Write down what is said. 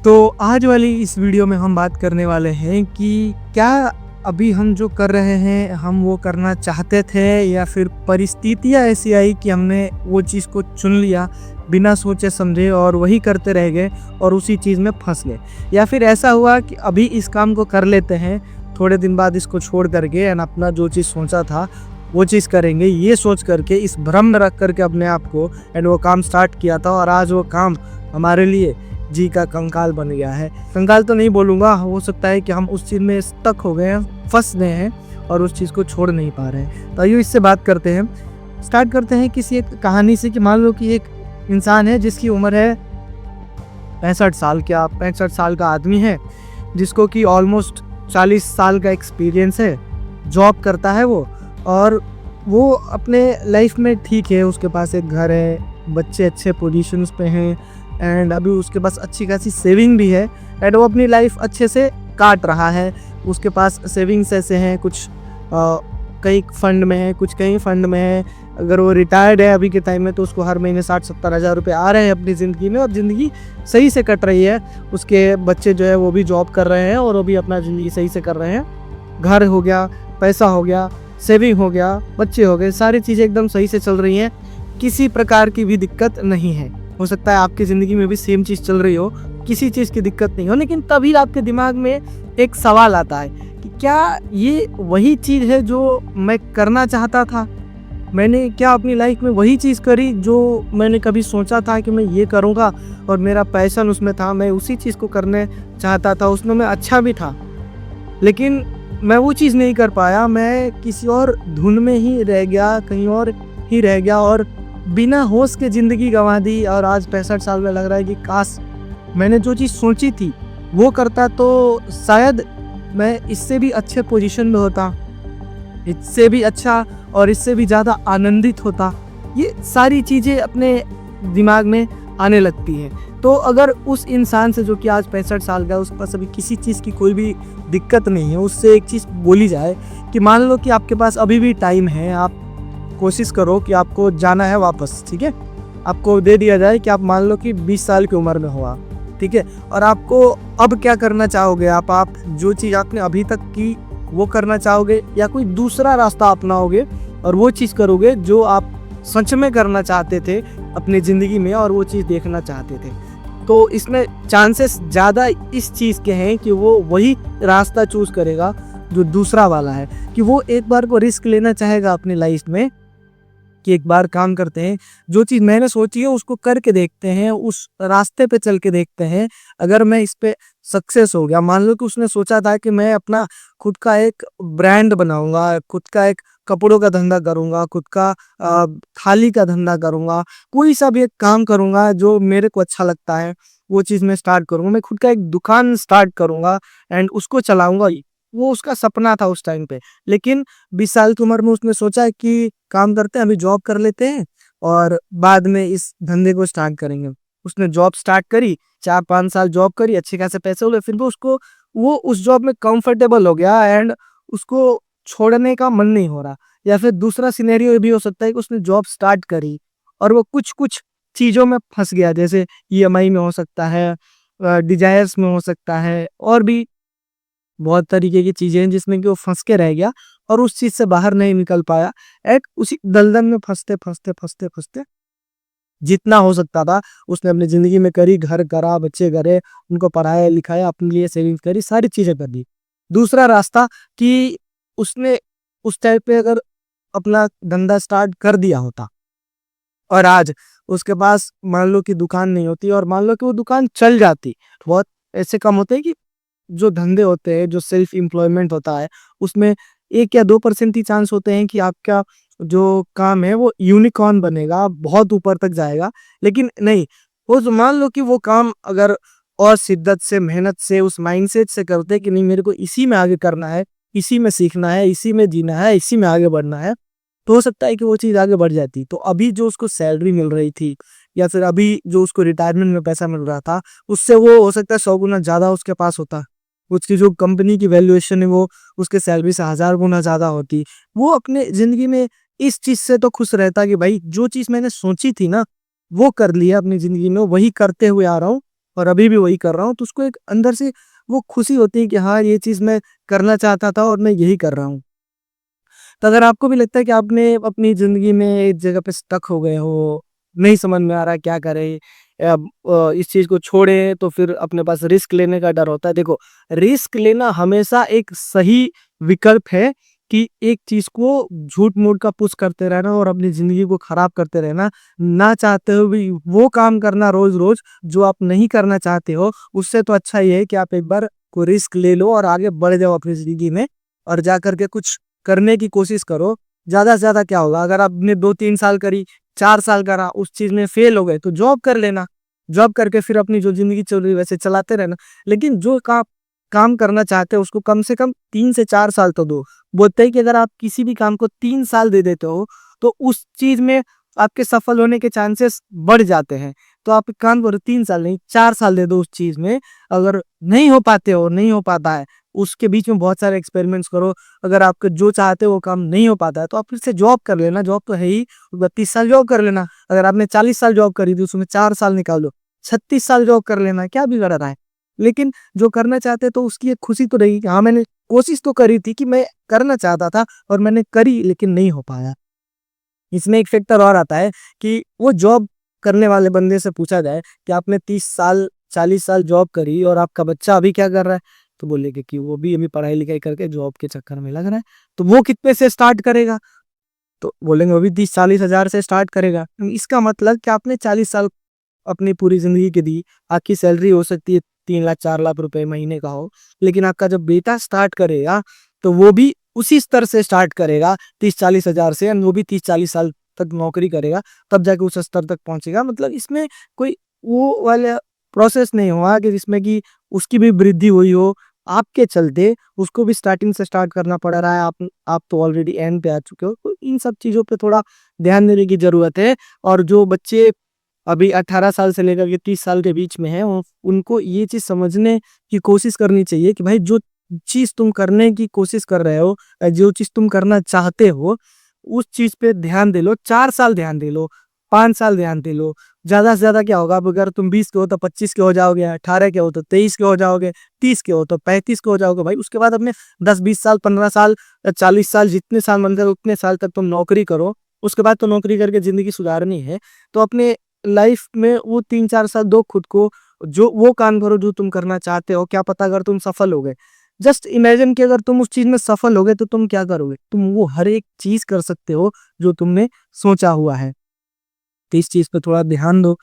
तो आज वाली इस वीडियो में हम बात करने वाले हैं कि क्या अभी हम जो कर रहे हैं हम वो करना चाहते थे या फिर परिस्थितियाँ ऐसी आई कि हमने वो चीज़ को चुन लिया बिना सोचे समझे और वही करते रह गए और उसी चीज़ में फंस गए, या फिर ऐसा हुआ कि अभी इस काम को कर लेते हैं, थोड़े दिन बाद इसको छोड़ करके एंड अपना जो चीज़ सोचा था वो चीज़ करेंगे, ये सोच करके इस भ्रम में रख करके अपने आप को एंड वो काम स्टार्ट किया था और आज वो काम हमारे लिए जी का कंकाल बन गया है। कंकाल तो नहीं बोलूँगा, हो सकता है कि हम उस चीज़ में स्टक हो गए हैं, फंस गए हैं और उस चीज़ को छोड़ नहीं पा रहे हैं। तो आइए इससे बात करते हैं, स्टार्ट करते हैं किसी एक कहानी से कि मान लो कि एक इंसान है जिसकी उम्र है 65 साल, क्या 65 साल का आदमी है जिसको कि ऑलमोस्ट 40 साल का एक्सपीरियंस है, जॉब करता है वो और वो अपने लाइफ में ठीक है, उसके पास एक घर है, बच्चे अच्छे पोजीशंस पे हैं एंड अभी उसके पास अच्छी खासी सेविंग भी है एंड वो अपनी लाइफ अच्छे से काट रहा है। उसके पास सेविंग्स ऐसे हैं, कुछ कई फंड में है, कुछ कई फंड में है। अगर वो रिटायर्ड है अभी के टाइम में तो उसको हर महीने 60-70 हज़ार रुपये आ रहे हैं अपनी ज़िंदगी में और ज़िंदगी सही से कट रही है। उसके बच्चे जो है वो भी जॉब कर रहे हैं और वो भी अपना ज़िंदगी सही से कर रहे हैं। घर हो गया, पैसा हो गया, सेविंग हो गया, बच्चे हो गए, सारी चीज़ें एकदम सही से चल रही हैं, किसी प्रकार की भी दिक्कत नहीं है। हो सकता है आपकी ज़िंदगी में भी सेम चीज़ चल रही हो, किसी चीज़ की दिक्कत नहीं हो, लेकिन तभी आपके दिमाग में एक सवाल आता है कि क्या ये वही चीज़ है जो मैं करना चाहता था? मैंने क्या अपनी लाइफ में वही चीज़ करी जो मैंने कभी सोचा था कि मैं ये करूँगा और मेरा पैशन उसमें था, मैं उसी चीज़ को करने चाहता था, उसमें मैं अच्छा भी था, लेकिन मैं वो चीज़ नहीं कर पाया, मैं किसी और धुन में ही रह गया, कहीं और ही रह गया और बिना होश के ज़िंदगी गंवा दी। और आज 65 साल में लग रहा है कि काश मैंने जो चीज़ सोची थी वो करता तो शायद मैं इससे भी अच्छे पोजीशन में होता, इससे भी अच्छा और इससे भी ज़्यादा आनंदित होता। ये सारी चीज़ें अपने दिमाग में आने लगती हैं। तो अगर उस इंसान से जो कि आज 65 साल का, उसके पास अभी किसी चीज़ की कोई भी दिक्कत नहीं है, उससे एक चीज़ बोली जाए कि मान लो कि आपके पास अभी भी टाइम है, आप कोशिश करो कि आपको जाना है वापस, ठीक है, आपको दे दिया जाए कि आप मान लो कि 20 साल की उम्र में हो आप, ठीक है, और आपको अब क्या करना चाहोगे? आप जो चीज़ आपने अभी तक की वो करना चाहोगे या कोई दूसरा रास्ता अपनाओगे और वो चीज़ करोगे जो आप सच में करना चाहते थे अपनी ज़िंदगी में और वो चीज़ देखना चाहते थे? तो इसमें चांसेस ज़्यादा इस चीज़ के हैं कि वो वही रास्ता चूज़ करेगा जो दूसरा वाला है, कि वो एक बार को रिस्क लेना चाहेगा अपनी लाइफ में कि एक बार काम करते हैं, जो चीज़ मैंने सोची है उसको करके देखते हैं, उस रास्ते पे चल के देखते हैं, अगर मैं इस पे सक्सेस हो गया। मान लो कि उसने सोचा था कि मैं अपना खुद का एक ब्रांड बनाऊंगा, खुद का एक कपड़ों का धंधा करूंगा, खुद का थाली का धंधा करूंगा, कोई सा भी एक काम करूंगा जो मेरे को अच्छा लगता है, वो चीज़ मैं स्टार्ट करूंगा, मैं खुद का एक दुकान स्टार्ट करूंगा एंड उसको चलाऊंगा। वो उसका सपना था उस टाइम पे, लेकिन 20 साल की उम्र में उसने सोचा कि काम करते हैं, अभी जॉब कर लेते हैं और बाद में इस धंधे को स्टार्ट करेंगे। उसने जॉब स्टार्ट करी, 4-5 साल जॉब करी, अच्छे खासे पैसे हो गए, फिर भी उसको वो उस जॉब में कंफर्टेबल हो गया एंड उसको छोड़ने का मन नहीं हो रहा। या फिर दूसरा सिनेरियो ये भी हो सकता है कि उसने जॉब स्टार्ट करी और वो कुछ-कुछ चीज़ों में फँस गया, जैसे ईएमआई में हो सकता है, डिज़ायर्स में हो सकता है और भी बहुत तरीके की चीज़ें हैं जिसमें कि वो फँस के रह गया और उस चीज़ से बाहर नहीं निकल पाया। उसी दलदल में फँसते जितना हो सकता था उसने अपनी ज़िंदगी में करी, घर करा, बच्चे करे, उनको पढ़ाया लिखाया, अपने लिए सेविंग करी, सारी चीज़ें कर दी। दूसरा रास्ता कि उसने उस टाइम पे अगर अपना धंधा स्टार्ट कर दिया होता और आज उसके पास मान लो कि दुकान नहीं होती और मान लो कि वो दुकान चल जाती। बहुत ऐसे काम होते हैं कि जो धंधे होते हैं, जो सेल्फ एम्प्लॉयमेंट होता है, उसमें 1 या 2% ही चांस होते हैं कि आपका जो काम है वो यूनिकॉर्न बनेगा, बहुत ऊपर तक जाएगा। लेकिन नहीं, वो जो मान लो कि वो काम अगर और शिद्दत से, मेहनत से, उस माइंडसेट से करते कि नहीं मेरे को इसी में आगे करना है, इसी में सीखना है, इसी में जीना है, इसी में आगे बढ़ना है, तो हो सकता है कि वो चीज़ आगे बढ़ जाती। तो अभी जो उसको सैलरी मिल रही थी या फिर अभी जो उसको रिटायरमेंट में पैसा मिल रहा था, उससे वो हो सकता है 100 गुना ज़्यादा उसके पास होता। उसकी जो कंपनी की वैल्यूएशन है वो उसके सैलरी से 1000 गुना ज़्यादा होती। वो अपने ज़िंदगी में इस चीज़ से तो खुश रहता कि भाई जो चीज़ मैंने सोची थी ना, वो कर लिया अपनी ज़िंदगी में, वही करते हुए आ रहा हूँ और अभी भी वही कर रहा हूँ, तो उसको एक अंदर से वो खुशी होती है कि हाँ, ये चीज़ मैं करना चाहता था और मैं यही कर रहा हूँ। तो अगर आपको भी लगता है कि आपने अपनी ज़िंदगी में एक जगह पे स्टक हो गए हो, नहीं समझ में आ रहा है क्या करें, इस चीज़ को छोड़ें तो फिर अपने पास रिस्क लेने का डर होता है। देखो, रिस्क लेना हमेशा एक सही विकल्प है कि एक चीज़ को झूठ-मूठ का पुश करते रहना और अपनी ज़िंदगी को खराब करते रहना, ना चाहते हुए भी वो काम करना रोज़-रोज़ जो आप नहीं करना चाहते हो, उससे तो अच्छा ये है कि आप एक बार कोई रिस्क ले लो और आगे बढ़ जाओ अपनी ज़िंदगी में और जा कर के कुछ करने की कोशिश करो। ज़्यादा से ज़्यादा क्या होगा, अगर आपने 2-3 साल करी, 4 साल करा, उस चीज़ में फेल हो गए तो जॉब कर लेना। जॉब करके फिर अपनी जो ज़िंदगी चल रही है वैसे चलाते रहना। लेकिन जो काम करना चाहते हो उसको कम से कम 3 से 4 साल तो दो। बोलते हैं कि अगर आप किसी भी काम को 3 साल दे देते हो, तो उस चीज़ में आपके सफल होने के चांसेस बढ़ जाते हैं। तो आप एक काम करो, 3 साल नहीं 4 साल दे दो उस चीज़ में। अगर नहीं हो पाते हो, नहीं हो पाता है, उसके बीच में बहुत सारे एक्सपेरिमेंट्स करो। अगर आपको जो चाहते हो वो काम नहीं हो पाता है, तो आप फिर से जॉब कर लेना। जॉब तो है ही, 32 साल जॉब कर लेना। अगर आपने 40 साल जॉब करी थी, उसमें 4 साल निकाल लो, 36 साल जॉब कर लेना, क्या बिगड़ रहा है? लेकिन जो करना चाहते हैं तो उसकी एक खुशी तो रहेगी कि हाँ, मैंने कोशिश तो करी थी कि मैं करना चाहता था और मैंने करी लेकिन नहीं हो पाया। इसमें एक फैक्टर और आता है कि वो जॉब करने वाले बंदे से पूछा जाए कि आपने 30 साल 40 साल जॉब करी और आपका बच्चा अभी क्या कर रहा है? तो बोलेंगे कि वो भी अभी पढ़ाई-लिखाई करके जॉब के चक्कर में लग रहा है। तो वो कितने से स्टार्ट करेगा? तो बोलेंगे वो भी 30-40 हज़ार से स्टार्ट करेगा। इसका मतलब कि आपने 40 साल अपनी पूरी ज़िंदगी की दी, आपकी सैलरी हो सकती है 3 लाख 4 लाख रुपए महीने का हो, लेकिन आपका जब बेटा स्टार्ट करेगा, तो वो भी उसी स्तर से स्टार्ट करेगा 30-40 हज़ार से, एंड वो भी 30-40 साल तक नौकरी करेगा, तब जाके उस स्तर तक पहुँचेगा। मतलब इसमें कोई वो वाला प्रोसेस नहीं हुआ कि जिसमें कि उसकी भी वृद्धि हुई हो, आपके चलते उसको भी स्टार्टिंग से स्टार्ट करना पड़ रहा है, आप तो ऑलरेडी एंड पे आ चुके हो। तो इन सब चीज़ों पे थोड़ा ध्यान देने की ज़रूरत है। और जो बच्चे अभी 18 साल से लेकर के 30 साल के बीच में हैं, उनको ये चीज़ समझने की कोशिश करनी चाहिए कि भाई जो चीज़ तुम करने की कोशिश कर रहे हो, जो चीज़ तुम करना चाहते हो, उस चीज़ पे ध्यान दे लो, 4 साल ध्यान दे लो, 5 साल ध्यान दे लो। ज़्यादा से ज़्यादा क्या होगा, अब अगर तुम 20 के हो तो 25 के हो जाओगे, 18 के हो तो 23 के हो जाओगे, 30 के हो तो 35 के हो जाओगे भाई। उसके बाद अपने 10-20 साल, 15 साल, 40 साल, जितने साल मन करे उतने साल तक तुम नौकरी करो। उसके बाद तो नौकरी करके ज़िंदगी सुधारनी है, तो अपने लाइफ में वो 3-4 साल दो खुद को, जो वो काम करो जो तुम करना चाहते हो। क्या पता अगर तुम सफल हो गए, जस्ट इमेजिन कि अगर तुम उस चीज़ में सफल हो गए तो तुम क्या करोगे? तुम वो हर एक चीज़ कर सकते हो जो तुमने सोचा हुआ है। तो इस चीज़ पे थोड़ा ध्यान दो